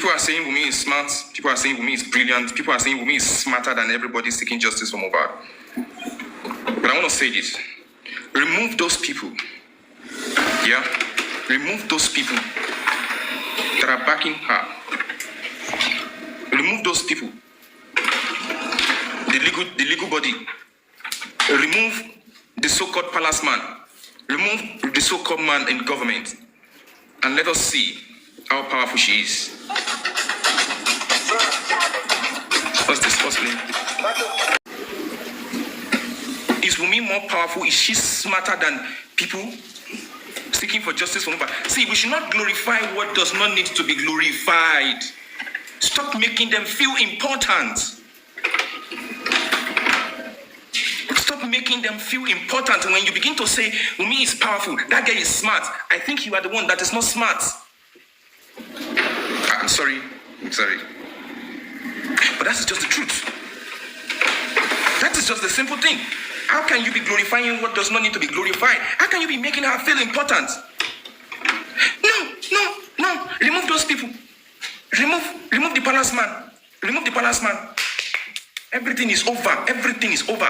People are saying Wunmi is smart. People are saying Wunmi is brilliant. People are saying Wunmi is smarter than everybody seeking justice for Mohbad. But I want to say this. Remove those people. Yeah? Remove those people that are backing her. Remove those people. The legal body. Remove the so-called palace man. Remove the so-called man in government. And let us see how powerful she is. What's this? What's playing? Is Wunmi more powerful? Is she smarter than people seeking for justice for Mohbad? See, we should not glorify what does not need to be glorified. Stop making them feel important. Stop making them feel important. When you begin to say, Wunmi is powerful, that guy is smart, I think you are the one that is not smart. I'm sorry. But that's just the truth. That is just the simple thing. How can you be glorifying what does not need to be glorified? How can you be making her feel important? No. Remove those people. Remove the palace man. Remove the palace man. Everything is over. Everything is over.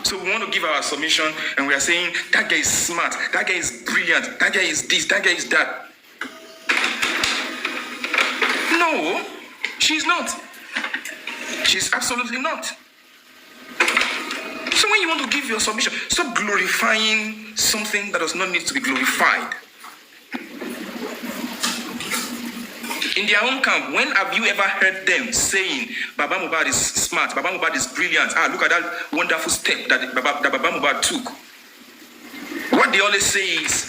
So we want to give our submission and we are saying that guy is smart, that guy is brilliant, that guy is this, that guy is that. No, she's not. She's absolutely not. So when you want to give your submission, stop glorifying something that does not need to be glorified. In their own camp, when have you ever heard them saying, Baba Mohbad is smart, Baba Mohbad is brilliant, look at that wonderful step that Baba Mohbad took. What they always say is,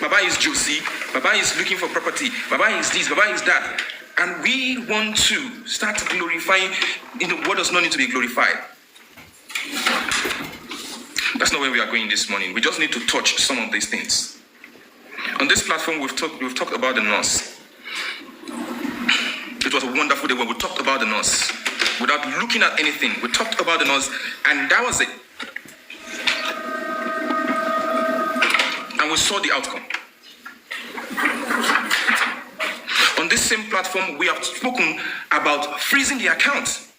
Baba is juicy, Baba is looking for property, Baba is this, Baba is that. And we want to start glorifying what does not need to be glorified. That's not where we are going this morning. We just need to touch some of these things. On this platform, we've talked about the nurse. It was a wonderful day when we talked about the nurse. Without looking at anything, we talked about the nurse, and that was it. And we saw the outcome. On this same platform, we have spoken about freezing the account.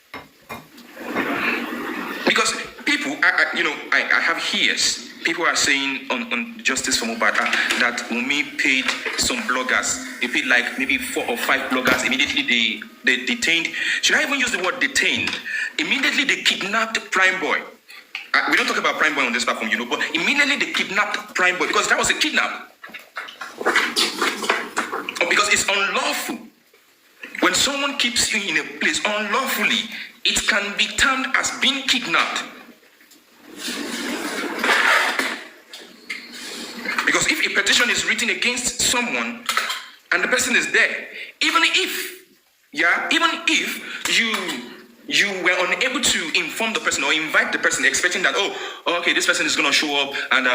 Because people, I have ears. People are saying on Justice for Mohbad that Wunmi paid some bloggers. They paid like maybe 4 or 5 bloggers. Immediately they detained. Should I even use the word detained? Immediately they kidnapped Prime Boy. We don't talk about Prime Boy on this platform, but immediately they kidnapped Prime Boy because that was a kidnap. Because it's unlawful. When someone keeps you in a place unlawfully, it can be termed as being kidnapped. Because if a petition is written against someone and the person is there, even if you were unable to inform the person or invite the person expecting that, okay, this person is going to show up and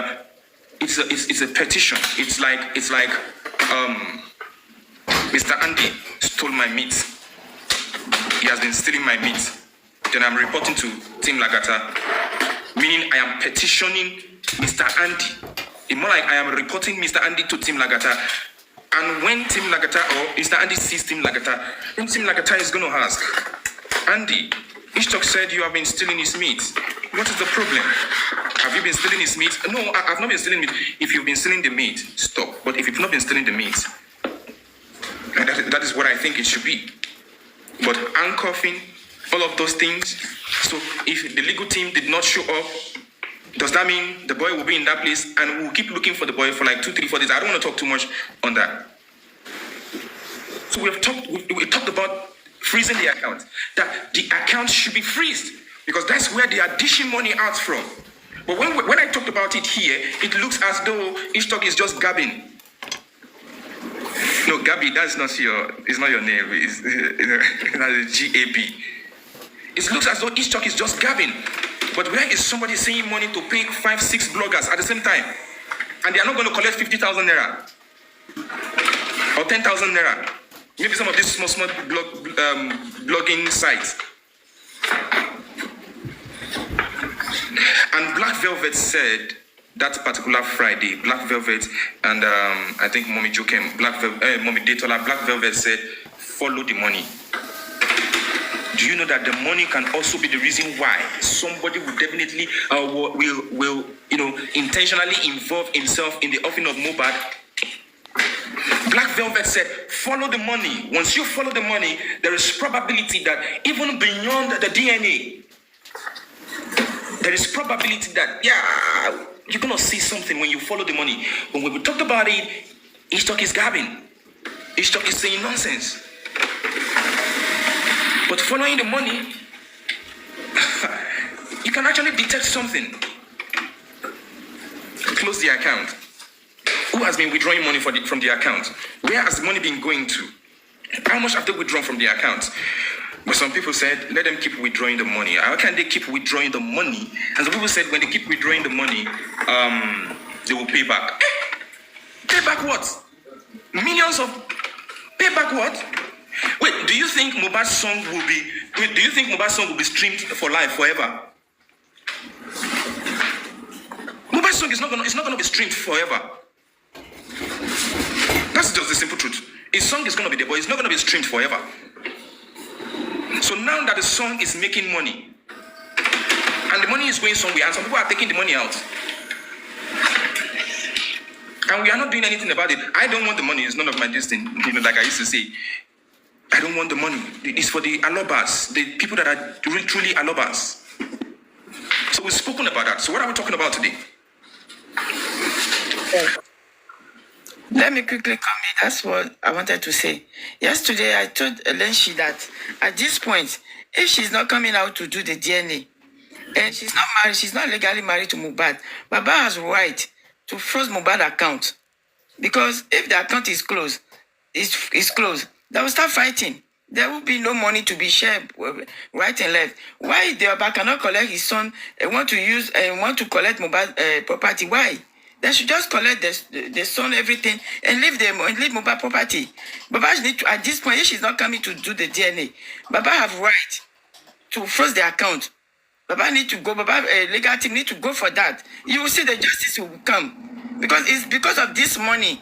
it's a petition. It's like Mr. Andy stole my meat. He has been stealing my meat. Then I'm reporting to Team Lagata, meaning I am petitioning Mr. Andy. It's more like I am reporting Mr. Andy to Team Lagata. And when Team Lagata or Mr. Andy sees Team Lagata, then Team Lagata is going to ask, Andy, Ishtok said you have been stealing his meat. What is the problem? Have you been stealing his meat? No, I've not been stealing meat. If you've been stealing the meat, stop. But if you've not been stealing the meat, that is what I think it should be. But handcuffing, all of those things. So if the legal team did not show up, does that mean the boy will be in that place and we'll keep looking for the boy for like 2, 3, 4 days? I don't want to talk too much on that. So we talked about freezing the account. That the account should be freezed because that's where they are dishing money out from. But when I talked about it here, it looks as though Ishtok is just gabbing. No, Gabi, it's not your name. It's G-A-B. It looks as though Ishtok is just gabbing. But where is somebody saying money to pay 5, 6 bloggers at the same time? And they are not going to collect 50,000 naira or 10,000 naira. Maybe some of these small blogging sites. And Black Velvet said that particular Friday, Black Velvet and I think Mommy Jokem, Mommy Datola, Black Velvet said, follow the money. Do you know that the money can also be the reason why somebody will definitely will intentionally involve himself in the offering of Mohbad? Black Velvet said, follow the money. Once you follow the money, there is probability that even beyond the DNA, there is probability that, you're going to see something when you follow the money. When we talked about it, Ishtok is gabbing. Ishtok is saying nonsense. But following the money, you can actually detect something. Close the account. Who has been withdrawing money from the account? Where has the money been going to? How much have they withdrawn from the account? But some people said, let them keep withdrawing the money. How can they keep withdrawing the money? And some people said, when they keep withdrawing the money, they will pay back. Pay back what? Millions of... Pay back what? Wait, do you think Mohbad's song will be streamed for life forever? Mohbad's song is not gonna be streamed forever. That's just the simple truth. His song is gonna be there, but it's not gonna be streamed forever. So now that the song is making money, and the money is going somewhere, and some people are taking the money out, and we are not doing anything about it. I don't want the money. It's none of my destiny. Like I used to say. I don't want the money. It's for the alobas, the people that are truly alobas. So we've spoken about that. So what are we talking about today? Let me quickly come in. That's what I wanted to say. Yesterday, I told Elegushi that at this point, if she's not coming out to do the DNA, and she's not married, she's not legally married to Mohbad, Baba has right to freeze Mohbad account. Because if the account is closed, it's closed, they will start fighting. There will be no money to be shared right and left. Why the Oba cannot collect his son and want to collect Mohbad property? Why? They should just collect the son, everything, and leave Mohbad property. Baba need to, at this point, if she's not coming to do the DNA, Baba have right to freeze the account. Baba need to go. Baba legal team need to go for that. You will see the justice will come, because it's because of this money.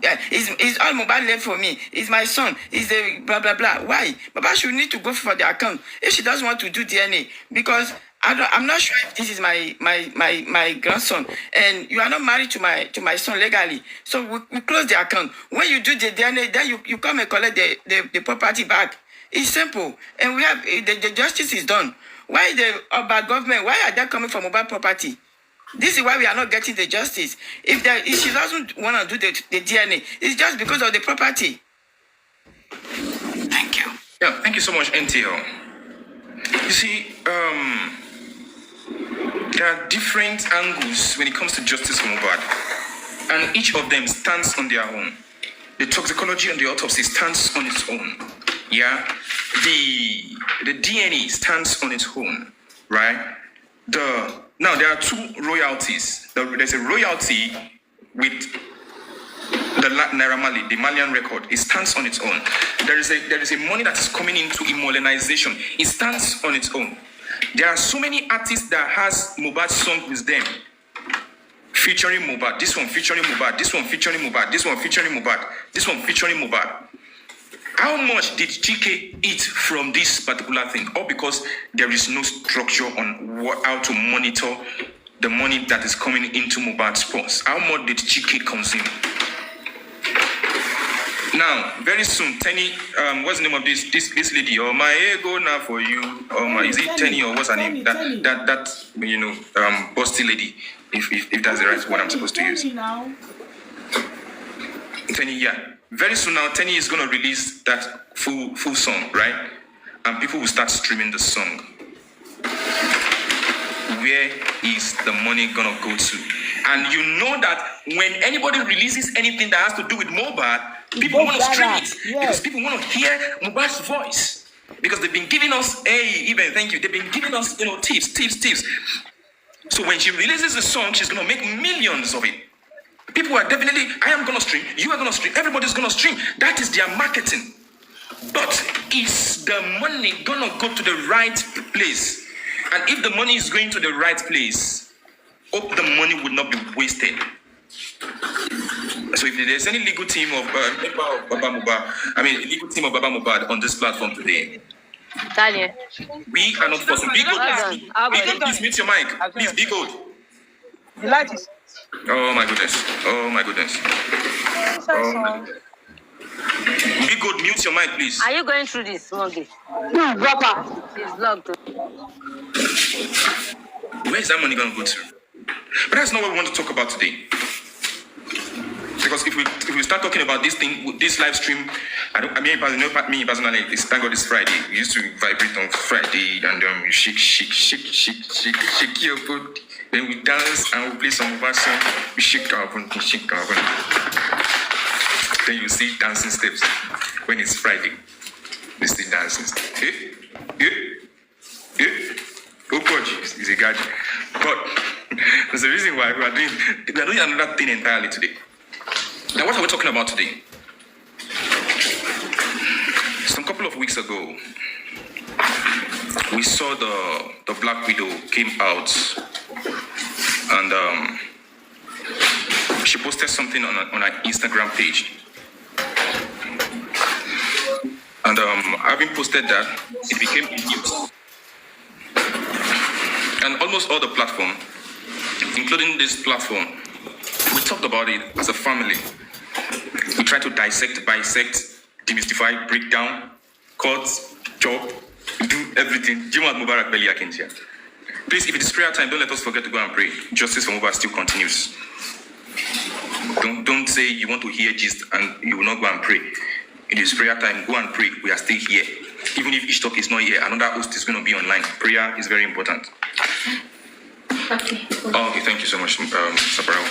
Yeah, it's all Mohbad left for me. It's my son. It's the blah blah blah. Why? Baba should need to go for the account if she doesn't want to do DNA, because I'm not sure if this is my grandson, and you are not married to my son legally. So we close the account. When you do the DNA, then you come and collect the property back. It's simple, and we have the justice is done. Why the Oba government? Why are they coming for Mohbad property? This is why we are not getting the justice. If she doesn't want to do the DNA, it's just because of the property. Thank you. Yeah, thank you so much, NTL. You see, there are different angles when it comes to justice for Mohbad, and each of them stands on their own. The toxicology and the autopsy stands on its own. Yeah, the DNA stands on its own, right? Now, there are two royalties. There's a royalty with the Naira Marley, the Malian record. It stands on its own. There is a money that is coming into immortalization. It stands on its own. There are so many artists that has Mohbad song with them, featuring Mohbad. This one featuring Mohbad. This one featuring Mohbad. This one featuring Mohbad. This one featuring Mohbad. How much did GK eat from this particular thing? Or because there is no structure on how to monitor the money that is coming into Mohbad's purse? How much did GK consume? Now, very soon, Tenny, what's the name of this lady? Oh, my ego now for you. Oh my, is it Tenny or what's her name? That busty lady. If that's the right word I'm supposed to use. Tenny, yeah. Very soon now, Tenny is going to release that full song, right? And people will start streaming the song. Where is the money going to go to? And you know that when anybody releases anything that has to do with Mohbad, people want to stream it. Yes. Because people want to hear Mohbad's voice. Because they've been giving us, thank you. They've been giving us, tips. So when she releases the song, she's going to make millions of it. People are definitely, I am going to stream, you are going to stream, everybody's going to stream. That is their marketing. But is the money going to go to the right place? And if the money is going to the right place, hope the money would not be wasted. So if there's any legal team of legal team of Baba Mohbad on this platform today, Daniel, we are not forcing. Be good, please mute your mic. Please be good. The light is. Oh my goodness. Oh my goodness. Oh my goodness. Be good, mute your mic, please. are you going through this smoggy? No, Papa. It's locked. Where is that money going to go to? But that's not what we want to talk about today. Because if we start talking about this thing, this live stream, me personally, thank God it's Friday. We used to vibrate on Friday and we shake your body. Then we dance and we play some of our song. We shake our body. Then you see dancing steps when it's Friday. We see dancing steps. Oh God, it's a gadget. But there's a reason why we are doing another thing entirely today. Now, what are we talking about today? Some couple of weeks ago, we saw the Black Widow came out and she posted something on her Instagram page. And having posted that, it became news. And almost all the platform, including this platform, we talked about it as a family. We try to dissect, bisect, demystify, break down, cut, chop, do everything. Jimad Mubarak Beli Akintia. Please, if it is prayer time, don't let us forget to go and pray. Justice for Mohbad still continues. Don't say you want to hear gist and you will not go and pray. It is prayer time, go and pray. We are still here. Even if each talk is not here, another host is going to be online. Prayer is very important. Okay. Oh, okay, thank you so much, Saparao.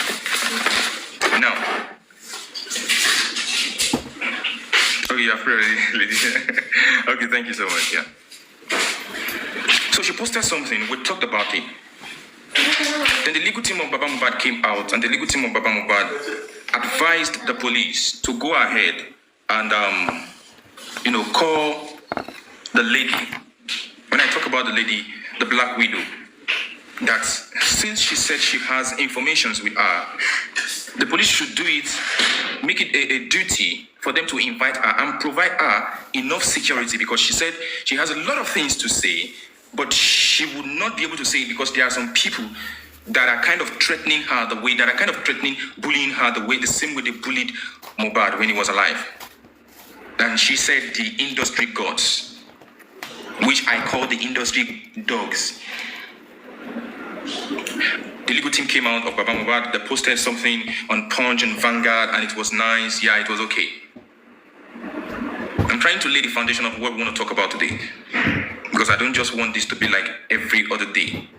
Now, okay, you're free already, lady. Okay, thank you so much, yeah. So she posted something, we talked about it. Then the legal team of Baba Mohbad came out, and the legal team of Baba Mohbad advised the police to go ahead and, call the lady. When I talk about the lady, the Black Widow, that since she said she has informations with her, the police should do it, make it a duty for them to invite her and provide her enough security, because she said she has a lot of things to say, but she would not be able to say it because there are some people that are kind of threatening her bullying her the same way they bullied Mohbad when he was alive. And she said the industry gods, which I call the industry dogs. The legal team came out of Baba Mohbad, they posted something on Punch and Vanguard, and it was nice. Yeah, it was okay. I'm trying to lay the foundation of what we want to talk about today, because I don't just want this to be like every other day.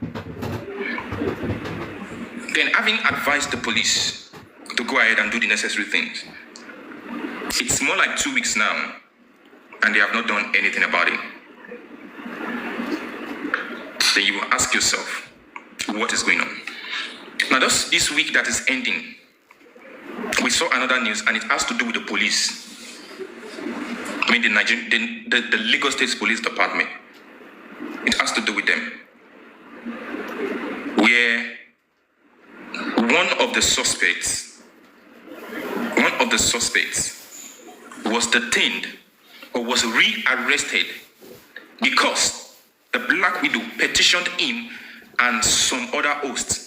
Then, having advised the police to go ahead and do the necessary things, it's more like 2 weeks now, and they have not done anything about it. Then you will ask yourself, what is going on? Now, just this week that is ending, we saw another news, and it has to do with the police. I mean, the Lagos State Police Department. It has to do with them. Where one of the suspects was detained or was rearrested because the Black Widow petitioned him and some other hosts.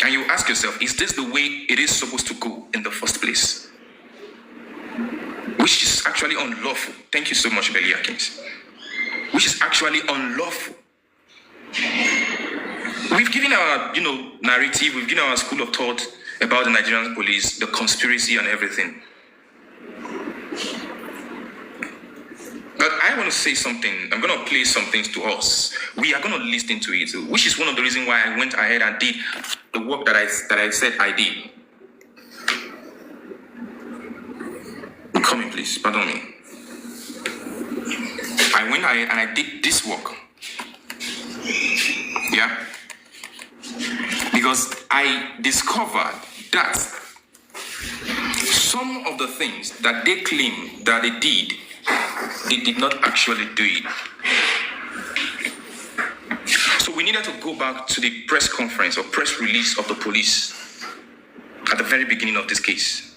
And you ask yourself, is this the way it is supposed to go in the first place? Which is actually unlawful. Thank you so much, Belly Atkins. Which is actually unlawful. We've given our, narrative, we've given our school of thought about the Nigerian police, the conspiracy and everything. But I want to say something. I'm going to play some things to us. We are going to listen to it, which is one of the reasons why I went ahead and did the work that I said I did. Come in, please. Pardon me. I went ahead and I did this work. Yeah? Because I discovered that some of the things that they claim that they did not actually do it. needed to go back to the press conference or press release of the police at the very beginning of this case.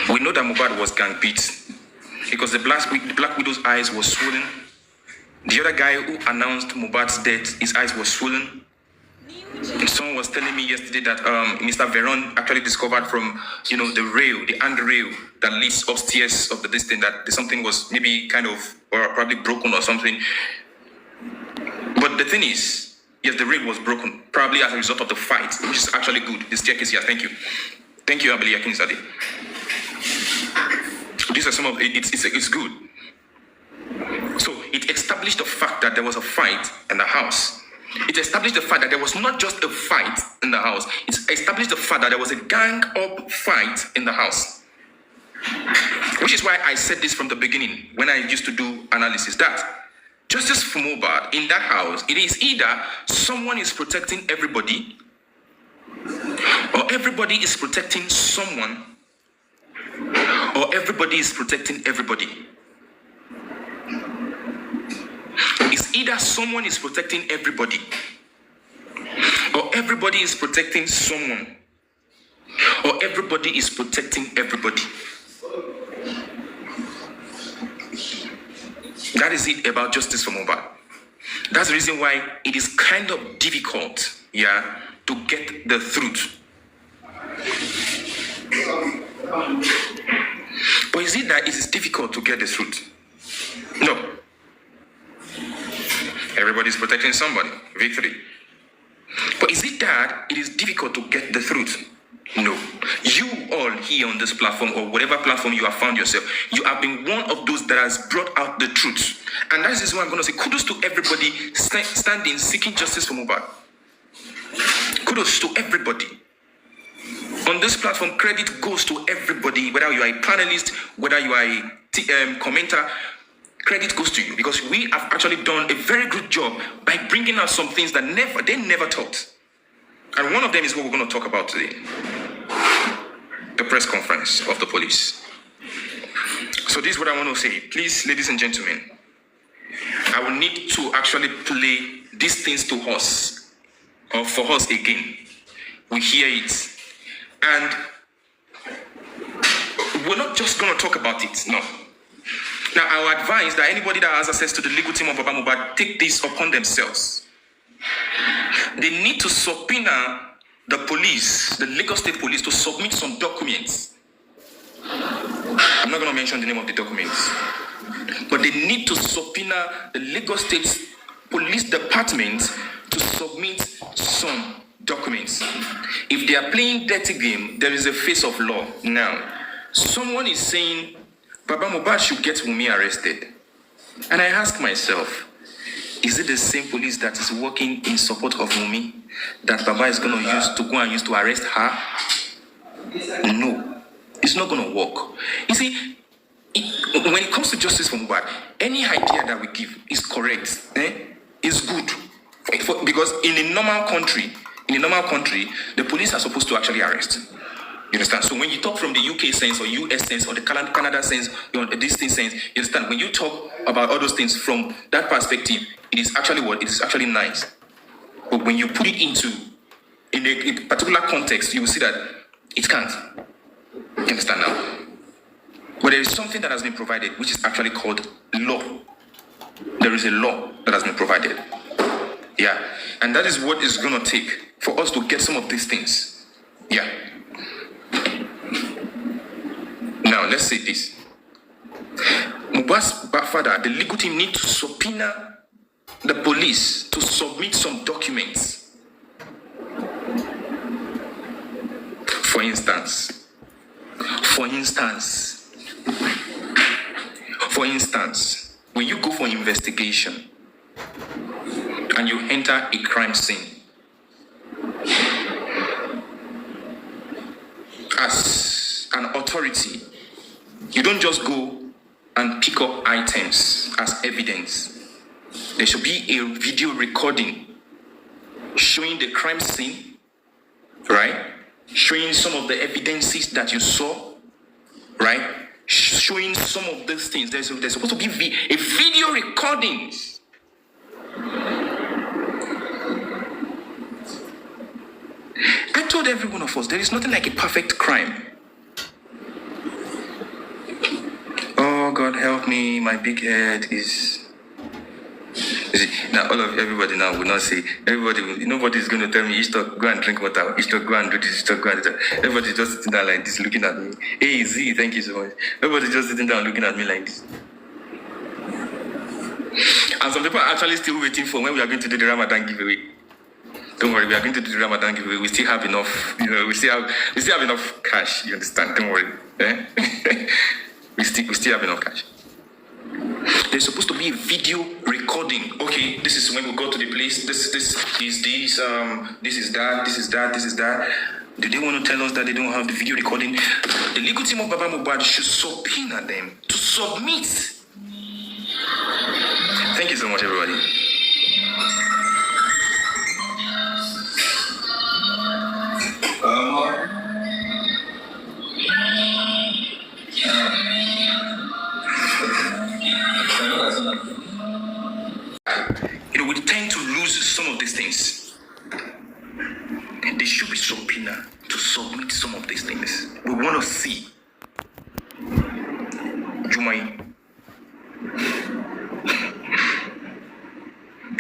We know that Mohbad was gang beat because the Black Widow's eyes were swollen. The other guy who announced Mohbad's death, his eyes were swollen. And someone was telling me yesterday that Mr. Veron actually discovered from, the rail, the handrail that leads upstairs of the distance that something was maybe kind of, or probably broken or something. But the thing is, yes, the rail was broken, probably as a result of the fight, which is actually good. The staircase here, thank you. Thank you, Abeli Akinsade. These are some of it's good. So it established the fact that there was a fight in the house. It established the fact that there was not just a fight in the house. It established the fact that there was a gang up fight in the house. Which is why I said this from the beginning when I used to do analysis, that justice for Mohbad in that house, it is either someone is protecting everybody or everybody is protecting someone, or everybody is protecting everybody. It's either someone is protecting everybody, or everybody is protecting someone, or everybody is protecting everybody. That is it about justice for Mohbad. That's the reason why it is kind of difficult, to get the truth. But is it that it is difficult to get the truth? No. Everybody's protecting somebody. Victory. But is it that it is difficult to get the truth? No. You all here on this platform, or whatever platform you have found yourself, you have been one of those that has brought out the truth. And that is why I'm going to say kudos to everybody standing, seeking justice for Mohbad. Kudos to everybody. On this platform, credit goes to everybody, whether you are a panelist, whether you are a commenter, credit goes to you, because we have actually done a very good job by bringing out some things that they never thought. And one of them is what we're going to talk about today. The press conference of the police. So this is what I want to say. Please, ladies and gentlemen, I will need to actually play these things to us, or for us again. We hear it. And we're not just going to talk about it, no. Now, I would advise that anybody that has access to the legal team of Baba Mohbad take this upon themselves. They need to subpoena the police, the Lagos State Police, to submit some documents. I'm not going to mention the name of the documents. But they need to subpoena the Lagos State Police Department to submit some documents. If they are playing dirty game, there is a face of law. Now, someone is saying Baba Mohbad should get Wunmi arrested. And I ask myself, is it the same police that is working in support of Wunmi that Baba is going to use to arrest her? No, it's not going to work. You see, when it comes to justice for Mohbad, any idea that we give is correct, is good. Because in a normal country, the police are supposed to actually arrest. You understand? So when you talk from the UK sense or US sense or the Canada sense, this thing sense, you understand? When you talk about all those things from that perspective, it is actually what? It is actually nice. But when you put it in a particular context, you will see that it can't. You understand now? But there is something that has been provided, which is actually called law. There is a law that has been provided. Yeah. And that is what is going to take for us to get some of these things. Yeah. Now, let's say this. Mohbad's father, the legal team, need to subpoena the police to submit some documents. For instance, when you go for investigation and you enter a crime scene, as an authority, you don't just go and pick up items as evidence. There should be a video recording showing the crime scene, right? Showing some of the evidences that you saw, right? showing some of these things. There's supposed to be a video recording. I told every one of us there is nothing like a perfect crime. Oh, God help me, my big head is... Now everybody now will not say, nobody's going to tell me, Ishtok, go and drink water, Ishtok, go and do this, Ishtok, go and do that. Everybody's just sitting there like this, looking at me. Hey, Z, thank you so much. Everybody's just sitting down looking at me like this. And some people are actually still waiting for when we are going to do the Ramadan giveaway. Don't worry, we are going to do the Ramadan giveaway. We still have enough, we still have enough cash, you understand? Don't worry. Eh? we still have enough cash. There's supposed to be a video recording. Okay, this is when we go to the place. This is that. Do they want to tell us that they don't have the video recording? The legal team of Baba Mohbad should subpoena them to submit. Thank you so much, everybody. We tend to lose some of these things. There should be subpoena to submit some of these things. We want to see. Jumai.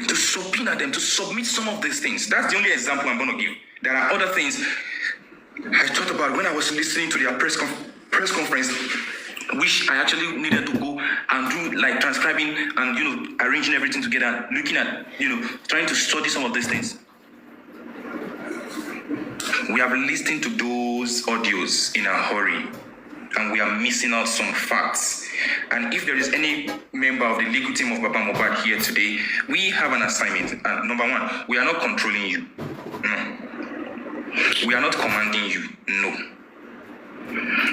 To subpoena them, to submit some of these things. That's the only example I'm going to give. There are other things I thought about when I was listening to their press conference, which I actually needed to go and do, like transcribing and, arranging everything together, looking at, trying to study some of these things. We have listened to those audios in a hurry, and we are missing out some facts. And if there is any member of the legal team of Baba Mohbad here today, we have an assignment. Number one, we are not controlling you. No. We are not commanding you. No.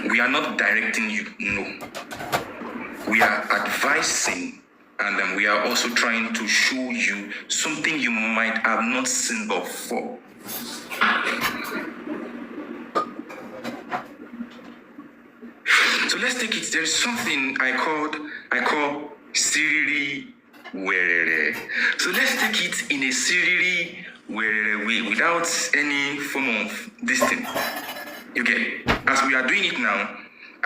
We are not directing you. No. We are advising, and we are also trying to show you something you might have not seen before. So let's take it. There is something I call Siriri Werere. So let's take it in a Siriri Werere way, without any form of this thing. You get it? As we are doing it now,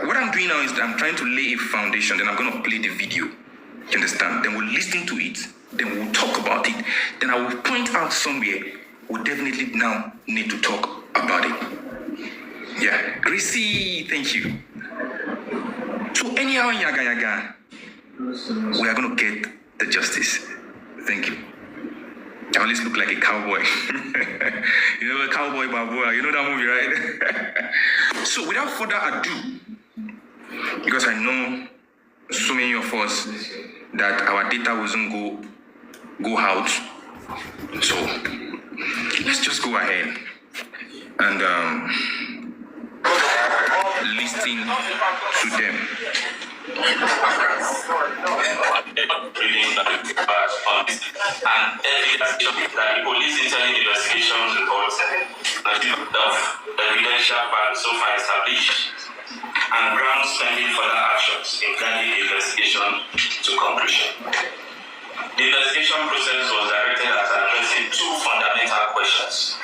what I'm doing now is that I'm trying to lay a foundation, then I'm going to play the video. You understand? Then we'll listen to it, then we'll talk about it, then I will point out somewhere we definitely now need to talk about it. Yeah, Gracie, thank you. So anyhow, yaga, we are going to get the justice. Thank you. I always look like a cowboy. A cowboy baboa. You know that movie, right? So without further ado, because I know so many of us that our data wasn't go out. So let's just go ahead and listen to them. And evidence that the police internal investigation reports of evidential facts so far established and grounds pending further actions in guiding the investigation to conclusion. The investigation process was directed at addressing two fundamental questions.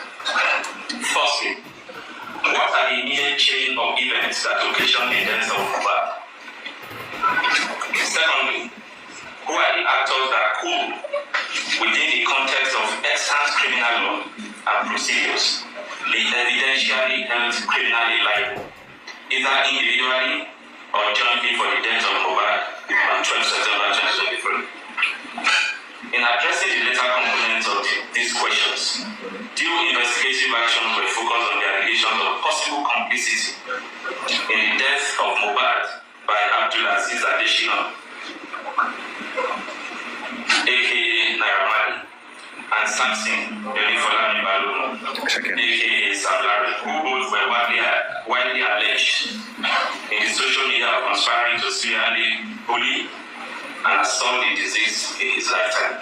Firstly, what are the immediate chain of events that occasioned the death of Mohbad? Secondly, who are the actors that could, within the context of extant criminal law and procedures, be evidentially held criminally liable, either individually or jointly for the death of Mohbad on 12 September 2023. In addressing the later components of these questions, due investigative actions were focused on the allegations of possible complicity in the death of Mohbad by Abdulaziz Adesina, aka Naira Marley, and Samson Elifolami Balogun, aka Sam Larry, who both were widely alleged in the social media of conspiring to severely bully and assault the deceased in his lifetime.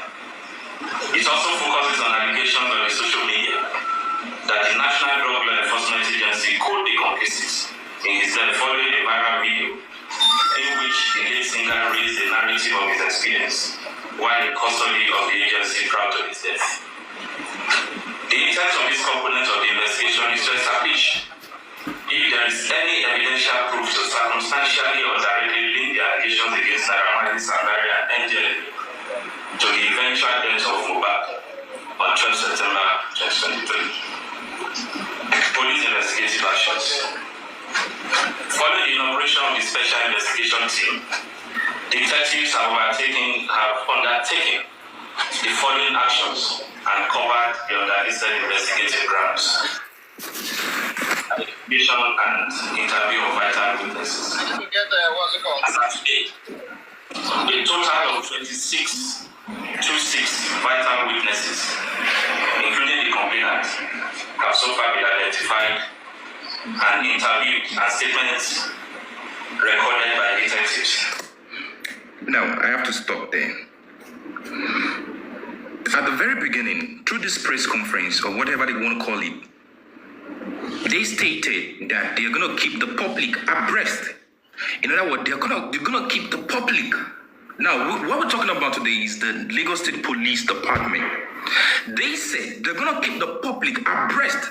It also focuses on allegations on the social media that the National Drug Law Enforcement Agency could be complicit in his death following a viral video custody of the agency prior to his death. The intent of this component of the investigation is to establish if there is any evidential proof to circumstantially or directly link the allegations against Naira Marley, Sambari, and NGL to the eventual death of Mohbad on 12 September 2023. Police investigative actions. Following the inauguration of the Special Investigation Team, detectives have undertaken the following actions and covered the underlisted investigative grounds. Identification and interview of vital witnesses. As of today, a total of 26 vital witnesses, including the complainant, have so far been identified and interviewed and statements recorded by detectives. Now, I have to stop there. At the very beginning, through this press conference, or whatever they want to call it, they stated that they're going to keep the public abreast. In other words, they're going to keep the public. Now, what we're talking about today is the Lagos State Police Department. They said they're going to keep the public abreast.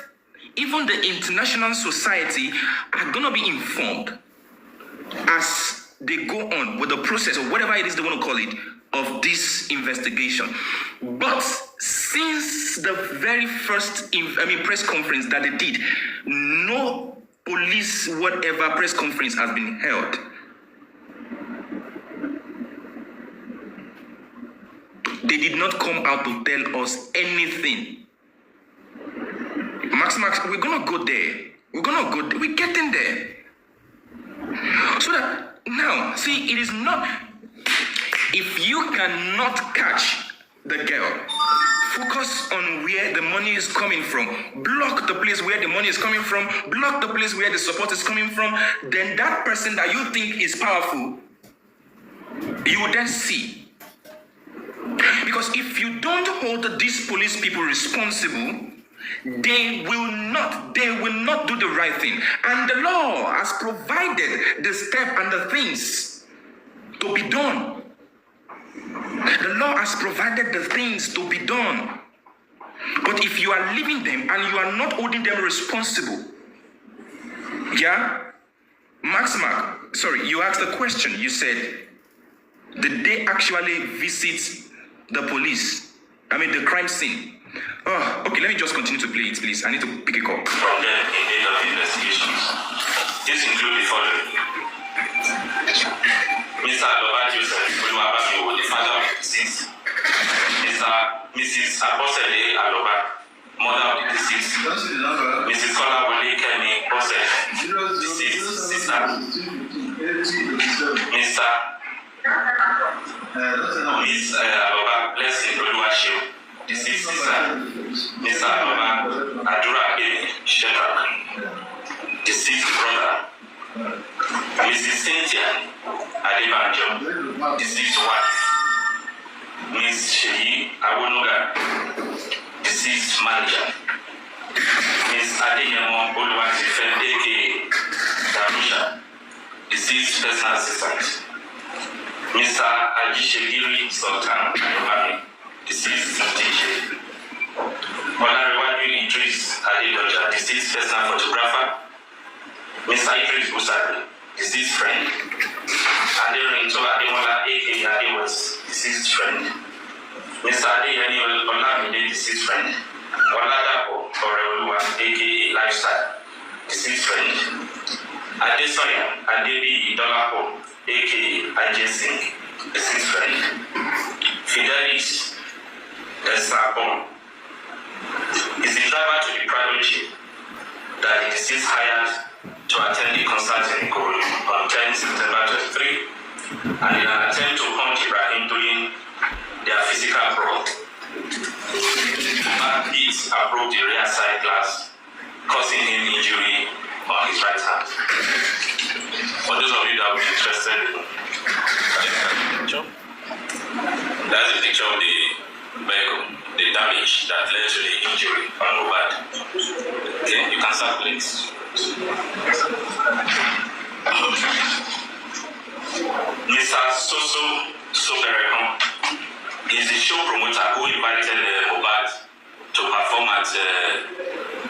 Even the international society are going to be informed as they go on with the process, or whatever it is they want to call it, of this investigation. But since the very first press conference that they did, no police whatever press conference has been held. They did not come out to tell us anything. Max, we're gonna go there. We're getting there. So that now, see, it is not. If you cannot catch the girl, focus on where the money is coming from. Block the place where the money is coming from. Block the place where the support is coming from. Then that person that you think is powerful, you will then see. Because if you don't hold these police people responsible, they will not do the right thing. And the law has provided the step and the things to be done. The law has provided the things to be done. But if you are leaving them and you are not holding them responsible, you asked the question. You said, did they actually visit the police? The crime scene. Oh, okay, let me just continue to play it, please. I need to pick a call. From them in aid of investigations. This includes the following. Mr. Mohbad Joseph, the father of the deceased. Mrs. Abosede Aloba, mother of the deceased. Mrs. Kolawole Kemi Bose, deceased sister. Miss Aloba Blessing Oluwashiu, deceased sister. Mr. Aloba Adura Abeni Shepherd, deceased brother. Mrs. Cynthia Adebanjo, deceased wife. Miss Sheyi Awonuga, deceased manager. Miss Adeyemo Oluwatife aka Darusha, deceased personal assistant. Mr. Ajishegiri Sultan Ayobami, deceased DJ. Olarewaju Idris Adedoja, deceased personal photographer. Mr. Idris Busari, deceased friend. Aderinto Ademola aka Adewes, deceased friend. Mr. Adeyemi Olamide, deceased friend. Oladapo Oreoluwa aka Lifestyle, deceased friend. Adesoya Adebi Idolapo aka Ajesing, deceased friend. Fidelis Esapon is the driver to the private jet that the deceased hired to attend the concert in Ikorodu on 10 September 23, and in an attempt to punch Ibrahim during their physical brawl, Mohbad hit and broke the rear side glass, causing him injury on his right hand. For those of you that will be interested in that picture, that's a picture of the vehicle, the damage that led to the injury on Mohbad. Okay, you can circulate. Mr. Soso Soberekon, He's the show promoter who invited Mohbad to perform at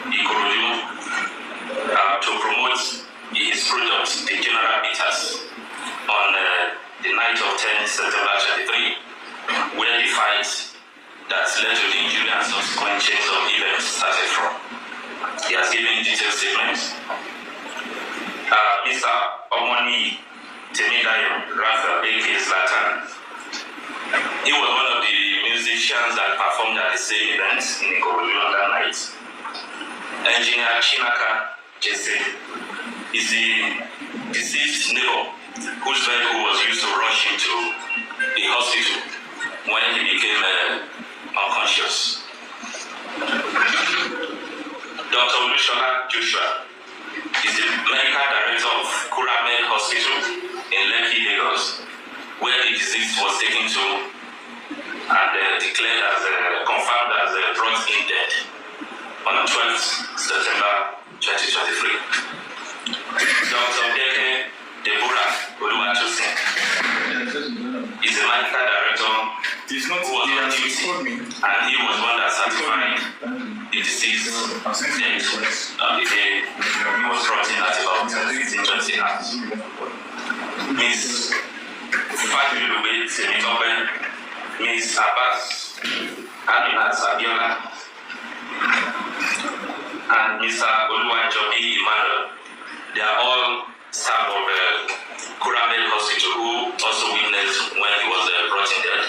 Ikorodu to promote his product, the General Bitters, on the night of 10 September 23, where the fight that led to the injury and subsequent chains of events started from. He has given detailed statements. Mr. Wunmi Raphael, aka Zlatan, he was one of the musicians that performed at the same event in Ikorodu on that night. Engineer Chinaka Jesse is the deceased neighbor whose vehicle was used to rush into the hospital when he became unconscious. Dr. Olushola Joshua is the medical director of Kuramed Hospital in Lekki, Lagos, where the deceased was taken to and declared as confirmed as brought in dead on 12th September 2023. Dr. Beke Deborah Oluwatosin is the medical director who was on duty, and he was one that certified the deceased death on the day he was brought in at about 15-20 hours. Ms. Fadilube Semitope, Ms. Abbas Aminat Sabiola, and Mr. Oluwajobi Emmanuel, they are all staff of Kuramed Hospital who also witnessed when he was brought in dead.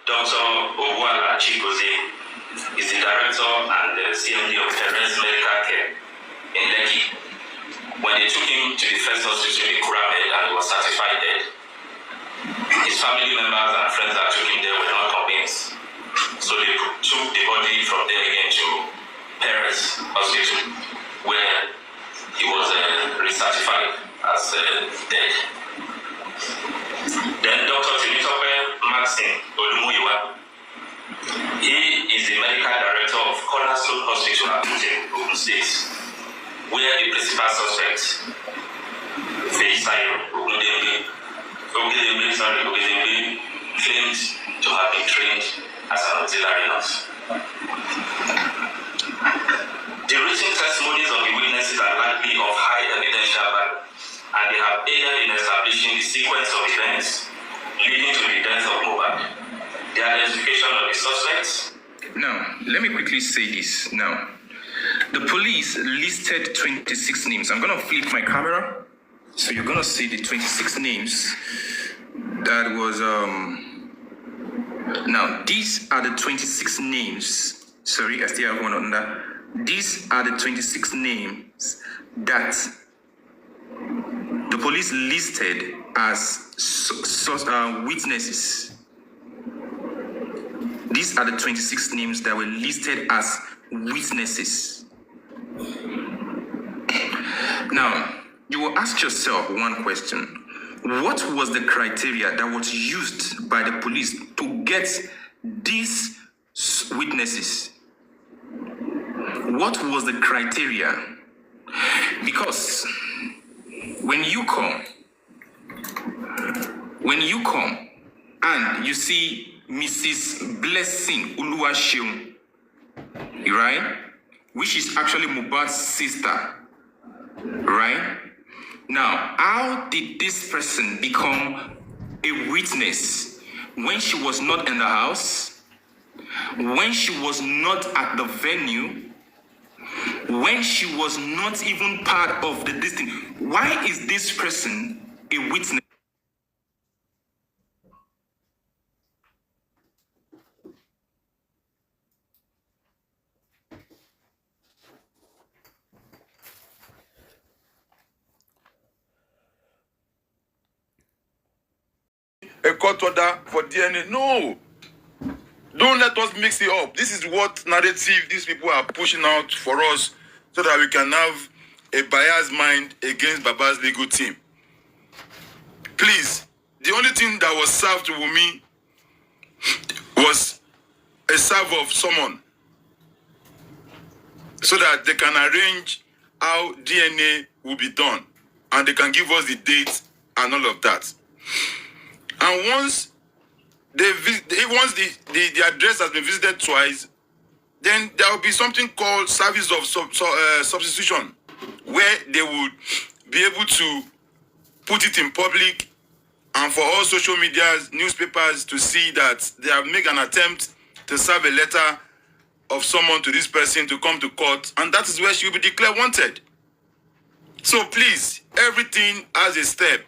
Dr. Owala Chigozie is the director and the CMD of Terence Medical Care in Lekki. When they took him to the first hospital in Kuramed and he was certified dead, his family members and friends that took him there were not convinced. So they took the body from there again to Paris Hospital, where he was recertified as dead. Then Dr. Timitope Maxine Olumuyiwa, he is the medical director of Cornerstone Hospital at Ogun State, where the principal suspect, Feisayo Ogedengbe, claimed to have been trained as an auxiliary nurse. The written testimonies of the witnesses are likely of high evidential value, and they have aided in establishing the sequence of events leading to the death of Mohbad, the identification of the suspects. Now, let me quickly say this. Now, the police listed 26 names. I'm going to flip my camera, so you're going to see the 26 names that was... Now, these are the 26 names. Sorry, I still have one on that. These are the 26 names that the police listed as witnesses. These are the 26 names that were listed as witnesses. Now, you will ask yourself one question. What was the criteria that was used by the police to get these witnesses? What was the criteria? Because when you come and you see Mrs. Blessing Uluwaseun, right? Which is actually Mohbad's sister, right? Now, how did this person become a witness when she was not in the house, when she was not at the venue, when she was not even part of the destiny? Why is this person a witness? A court order for DNA. No. Don't let us mix it up. This is what narrative these people are pushing out for us so that we can have a biased mind against Baba's legal team. Please, the only thing that was served to Wunmi was a serve of someone so that they can arrange how DNA will be done and they can give us the date and all of that. And once once the address has been visited twice, then there will be something called service of substitution, where they would be able to put it in public and for all social medias, newspapers to see that they have made an attempt to serve a letter of someone to this person to come to court, and that is where she will be declared wanted. So please, everything has a step.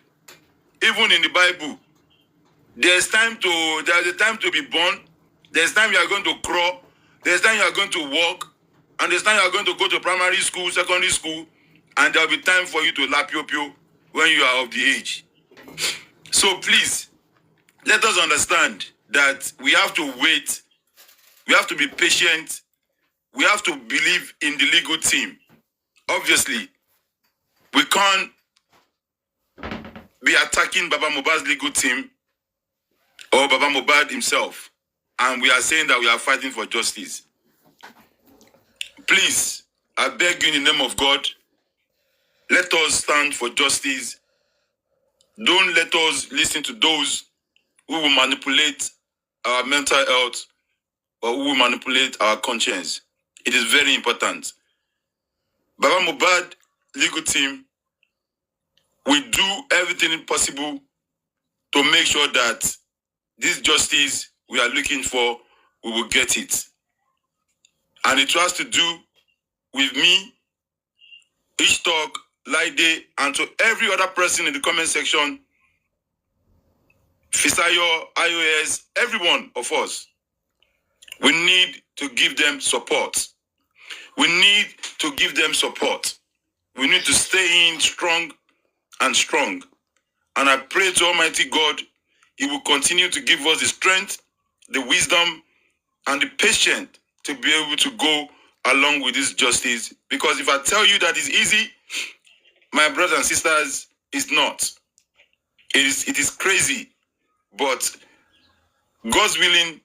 Even in the Bible, there's a time to be born, there's time you are going to crawl, there's time you are going to walk, and there's time you are going to go to primary school, secondary school, and there'll be time for you to lap yo when you are of the age. So please, let us understand that we have to wait, we have to be patient, we have to believe in the legal team. Obviously, we can't be attacking Baba Mohbad's legal team or Baba Mohbad himself, and we are saying that we are fighting for justice. Please, I beg you in the name of God, let us stand for justice. Don't let us listen to those who will manipulate our mental health or who will manipulate our conscience. It is very important. Baba Mohbad legal team will do everything possible to make sure that this justice we are looking for, we will get it. And it has to do with me, Ishtalk, Laide, and to every other person in the comment section, Fisayo, iOS, every one of us. We need to give them support. We need to give them support. We need to stay in strong and strong. And I pray to Almighty God, He will continue to give us the strength, the wisdom, and the patience to be able to go along with this justice. Because if I tell you that it's easy, my brothers and sisters, it's not. It is crazy. But God's willing,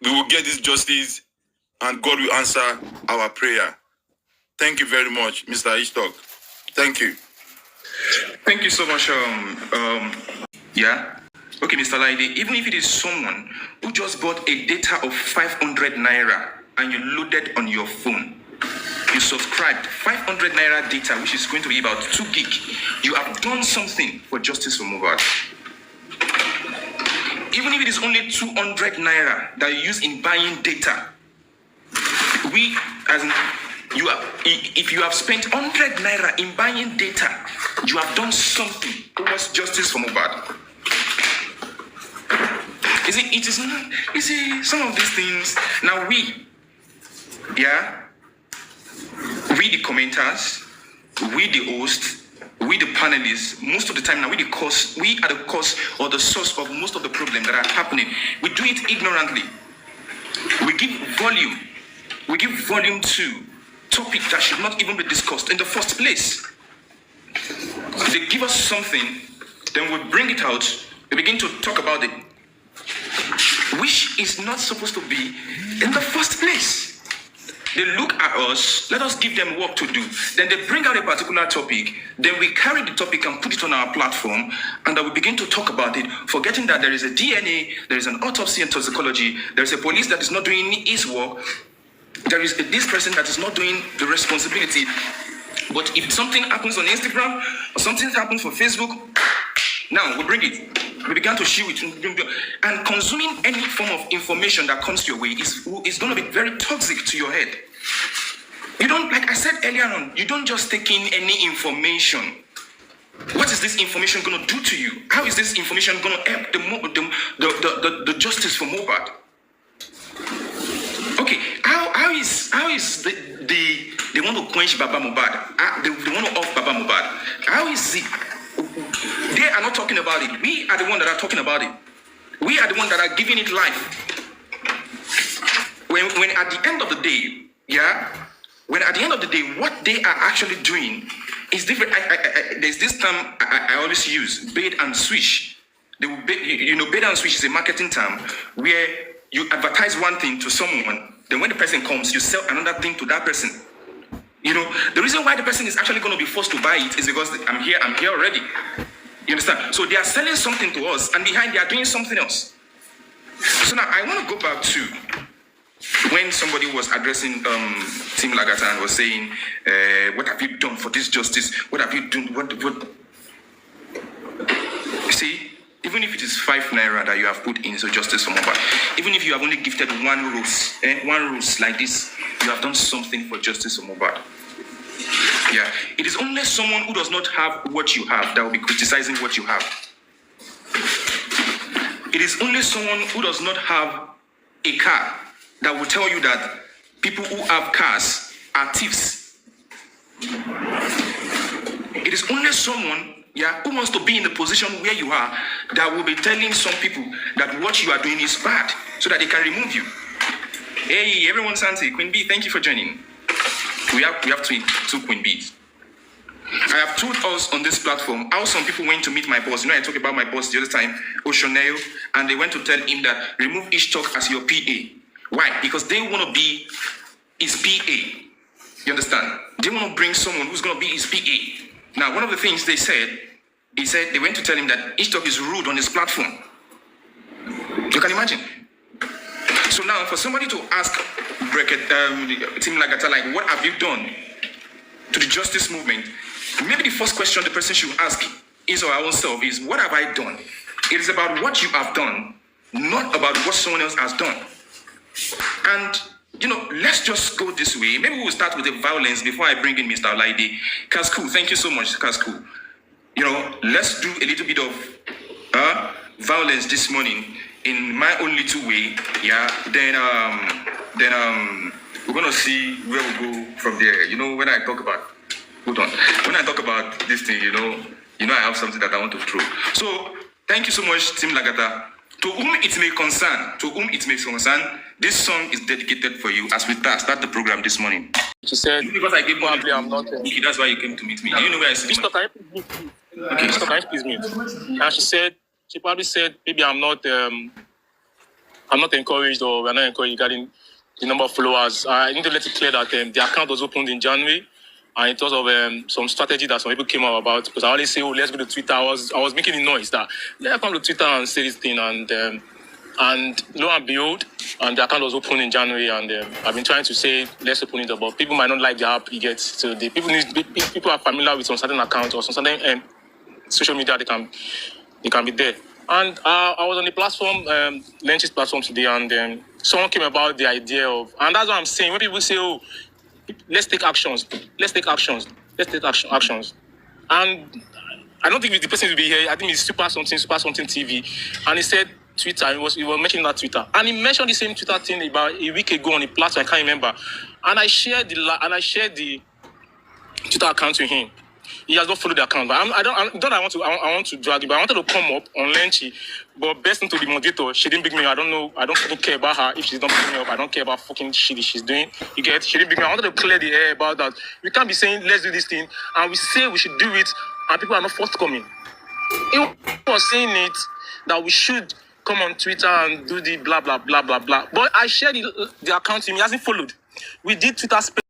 we will get this justice and God will answer our prayer. Thank you very much, Mr. Ishtalk. Thank you. Thank you so much. Yeah. Okay, Mr. Laide, even if it is someone who just bought a data of 500 naira and you loaded on your phone, you subscribed 500 naira data, which is going to be about 2 gig, you have done something for justice for Mohbad. Even if it is only 200 naira that you use in buying data, if you have spent 100 naira in buying data, you have done something towards justice for Mohbad. You see, some of these things, now we the commenters, we the hosts, we the panelists, most of the time now we are the cause or the source of most of the problems that are happening. We do it ignorantly. We give volume to topics that should not even be discussed in the first place. They give us something, then we bring it out, we begin to talk about it, which is not supposed to be in the first place. They look at us, let us give them work to do. Then they bring out a particular topic, then we carry the topic and put it on our platform, and then we begin to talk about it, forgetting that there is a DNA, there is an autopsy and toxicology, there is a police that is not doing his work, there is this person that is not doing the responsibility. But if something happens on Instagram, or something happens for Facebook, now we bring it. We began to show it. And consuming any form of information that comes your way is going to be very toxic to your head. You don't, like I said earlier on, you don't just take in any information. What is this information going to do to you? How is this information going to help the justice for Mohbad? Okay, how is they want to quench Baba Mohbad? They want to off Baba Mohbad. How is it? They are not talking about it. We are the one that are talking about it. We are the one that are giving it life. When at the end of the day, when at the end of the day, what they are actually doing is different. There's this term I always use, bait and switch. They will bait and switch is a marketing term where you advertise one thing to someone, then when the person comes, you sell another thing to that person. The reason why the person is actually going to be forced to buy it is because I'm here already. You understand? So they are selling something to us, and behind they are doing something else. So now I want to go back to when somebody was addressing Team Lagata and was saying, what have you done for this justice? What have you done? What? You see, even if it is 5 naira that you have put in so justice for Mohbad, even if you have only gifted one rose like this, you have done something for justice for Mohbad. Yeah, it is only someone who does not have what you have that will be criticizing what you have. It is only someone who does not have a car that will tell you that people who have cars are thieves. It is only someone, who wants to be in the position where you are that will be telling some people that what you are doing is bad so that they can remove you. Hey, everyone, Santi, Queen B, thank you for joining. We have two Queen Bs. I have told us on this platform how some people went to meet my boss. You know, I talked about my boss the other time, Oshoneo, and they went to tell him that remove each talk as your PA. Why? Because they want to be his PA. You understand? They want to bring someone who's going to be his PA. Now, one of the things they said, they went to tell him that each talk is rude on his platform. You can imagine. So now, for somebody to ask Team Lagata, like, what have you done to the justice movement? Maybe the first question the person should ask is or our own self is, what have I done? It is about what you have done, not about what someone else has done. And, let's just go this way. Maybe we'll start with the violence before I bring in Mr. Olaide. Kasku, thank you so much, Kasku. Let's do a little bit of violence this morning in my own little way. Yeah, then we're going to see where we go from there. When I talk about, when I talk about this thing, I have something that I want to throw. So, thank you so much, Team Lagata. To whom it may concern, this song is dedicated for you as we start the program this morning. She said, because I gave probably I'm not. That's why you came to meet me. Do you know where I sit? Mr. Can you please mute? And she probably said, maybe I'm not encouraged, or we're not encouraged regarding the number of followers. I need to let it clear that the account was opened in January, and it was of some strategy that some people came up about. Because I always say, let's go to Twitter. I was making a noise that let's come to Twitter and say this thing, and lo and behold, and the account was opened in January, and I've been trying to say let's open it up, but people might not like the app you get. So people are familiar with some certain accounts or some certain social media, they can be there. And I was on the platform, Lynch's platform today, and someone came about the idea of, and that's what I'm saying. When people say, let's take actions. And I don't think the person will be here. I think it's super something TV. And he said Twitter, he was mentioning that Twitter. And he mentioned the same Twitter thing about a week ago on the platform, I can't remember. And I shared the Twitter account to him. He has not followed the account. But I want to drag it, but I wanted to come up on Lenchy. But best into the moderator, she didn't bring me. I don't fucking care about her. If she's not picking me up, I don't care about fucking shit she's doing. You get? She didn't bring me. I wanted to clear the air about that. We can't be saying let's do this thing, and we say we should do it, and people are not forthcoming. He was saying it that we should come on Twitter and do the blah blah blah blah blah. But I shared the account to him. He hasn't followed. We did Twitter space.